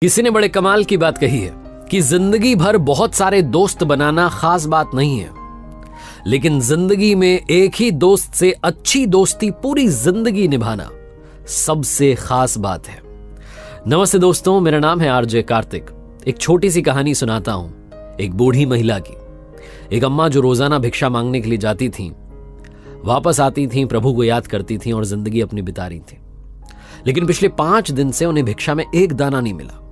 किसी ने बड़े कमाल की बात कही है कि जिंदगी भर बहुत सारे दोस्त बनाना खास बात नहीं है, लेकिन जिंदगी में एक ही दोस्त से अच्छी दोस्ती पूरी जिंदगी निभाना सबसे खास बात है। नमस्ते दोस्तों, मेरा नाम है आरजे कार्तिक। एक छोटी सी कहानी सुनाता हूं एक बूढ़ी महिला की। एक अम्मा जो रोजाना भिक्षा मांगने के लिए जाती थीं, वापस आती थीं, प्रभु को याद करती थीं और जिंदगी अपनी बिता रही थीं। लेकिन पिछले 5 दिन से उन्हें भिक्षा में एक दाना नहीं मिला।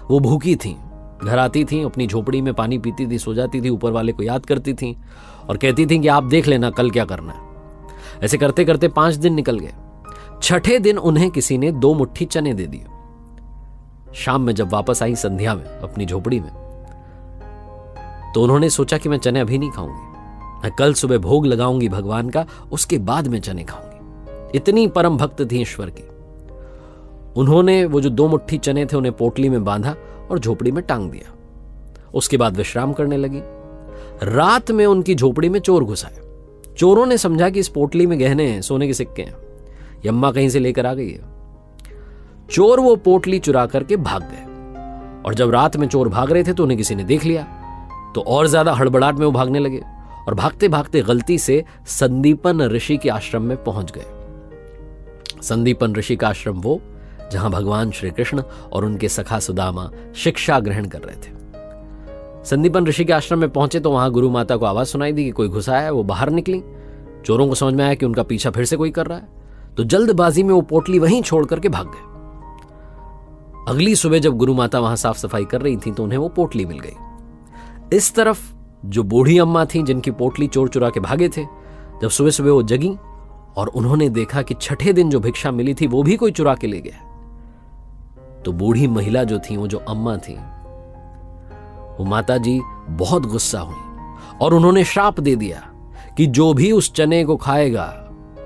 वो भूखी थीं, घर आती थीं, अपनी झोपड़ी में पानी पीती थी, सो जाती थी, ऊपर वाले को याद करती थीं और कहती थीं कि आप देख लेना कल क्या करना है। ऐसे करते करते 5 दिन निकल गए। 6ठे दिन उन्हें किसी ने 2 मुट्ठी चने दे दिए। शाम में जब वापस आई संध्या में अपनी झोपड़ी में, तो उन्होंने सोचा कि मैं चने अभी नहीं खाऊंगी, मैं कल सुबह भोग लगाऊंगी भगवान का, उसके बाद मैं चने खाऊंगी। इतनी परम भक्त थी ईश्वर की। उन्होंने वो जो 2 मुट्ठी चने थे उन्हें पोटली में बांधा और झोपड़ी में टांग दिया। उसके बाद विश्राम करने लगी। रात में उनकी झोपड़ी में चोर घुस आए। चोरों ने समझा कि इस पोटली में गहने हैं, सोने के सिक्के हैं, ये अम्मा कहीं से लेकर आ गई है। चोर वो पोटली चुरा करके भाग गए और जब रात में चोर भाग रहे थे तो उन्हें किसी ने देख लिया, तो और ज्यादा हड़बड़ाहट में वो भागने लगे और भागते भागते गलती से संदीपन ऋषि के आश्रम में पहुंच गए। संदीपन ऋषि का आश्रम वो जहां भगवान श्री कृष्ण और उनके सखा सुदामा शिक्षा ग्रहण कर रहे थे। संदीपन ऋषि के आश्रम में पहुंचे तो वहां गुरु माता को आवाज सुनाई दी कि कोई घुसा है। वो बाहर निकली। चोरों को समझ में आया कि उनका पीछा फिर से कोई कर रहा है, तो जल्दबाजी में वो पोटली वहीं छोड़ करके भाग गए। अगली सुबह जब गुरु माता वहां साफ सफाई कर रही थी तो उन्हें वो पोटली मिल गई। इस तरफ जो बूढ़ी अम्मा थी जिनकी पोटली चोर चुरा के भागे थे, जब सुबह सुबह वो जगी और उन्होंने देखा कि 6ठे दिन जो भिक्षा मिली थी वो भी कोई चुरा के ले गया, तो बूढ़ी महिला जो थी, वो जो अम्मा थी, वो माता जी बहुत गुस्सा हुई और उन्होंने श्राप दे दिया कि जो भी उस चने को खाएगा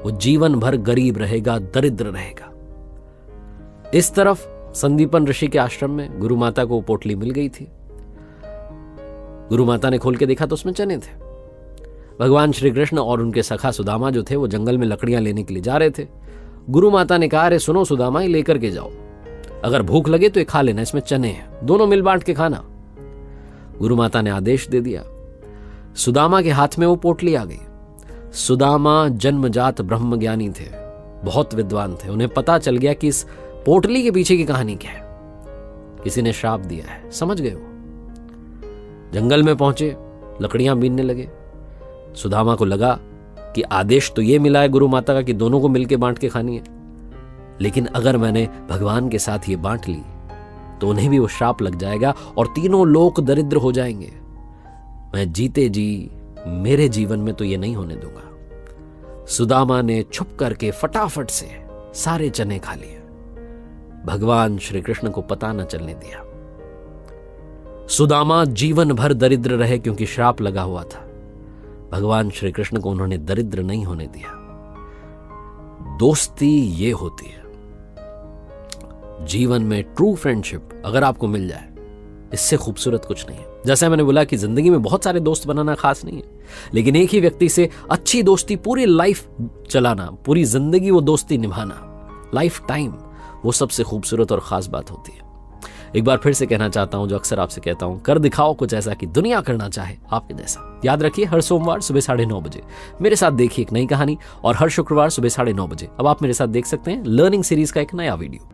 वो जीवन भर गरीब रहेगा, दरिद्र रहेगा। इस तरफ संदीपन ऋषि के आश्रम में गुरु माता को पोटली मिल गई थी। गुरु माता ने खोल के देखा तो उसमें चने थे। भगवान श्री कृष्ण और उनके सखा सुदामा जो थे वो जंगल में लकड़ियां लेने के लिए जा रहे थे। गुरु माता ने कहा, अरे सुनो सुदामा, ये लेकर के जाओ, अगर भूख लगे तो ये खा लेना, इसमें चने हैं, दोनों मिल बांट के खाना। गुरु माता ने आदेश दे दिया। सुदामा के हाथ में वो पोटली आ गई। सुदामा जन्मजात ब्रह्मज्ञानी थे, बहुत विद्वान थे। उन्हें पता चल गया कि इस पोटली के पीछे की कहानी क्या है। किसी ने श्राप दिया है, समझ गए। वो जंगल में पहुंचे, लकड़ियां बीनने लगे। सुदामा को लगा कि आदेश तो ये मिला है गुरु माता का कि दोनों को मिलके बांट के खानी है, लेकिन अगर मैंने भगवान के साथ ये बांट ली तो उन्हें भी वो श्राप लग जाएगा और तीनों लोग दरिद्र हो जाएंगे। मैं जीते जी मेरे जीवन में तो ये नहीं होने दूंगा। सुदामा ने छुप करके फटाफट से सारे चने खा लिए। भगवान श्री कृष्ण को पता न चलने दिया। सुदामा जीवन भर दरिद्र रहे क्योंकि श्राप लगा हुआ था। भगवान श्री कृष्ण को उन्होंने दरिद्र नहीं होने दिया। दोस्ती ये होती है। जीवन में ट्रू फ्रेंडशिप अगर आपको मिल जाए, इससे खूबसूरत कुछ नहीं है। जैसे मैंने बोला कि जिंदगी में बहुत सारे दोस्त बनाना खास नहीं है, लेकिन एक ही व्यक्ति से अच्छी दोस्ती पूरी लाइफ चलाना, पूरी जिंदगी वो दोस्ती निभाना, लाइफ टाइम, वो सबसे खूबसूरत और खास बात होती है। एक बार फिर से कहना चाहता हूं, जो अक्सर आपसे कहता हूं, कर दिखाओ कुछ ऐसा कि दुनिया करना चाहे आपके जैसा। याद रखिए, हर सोमवार सुबह 9:30 बजे मेरे साथ देखिए एक नई कहानी, और हर शुक्रवार सुबह 9:30 बजे अब आप मेरे साथ देख सकते हैं लर्निंग सीरीज का एक नया वीडियो।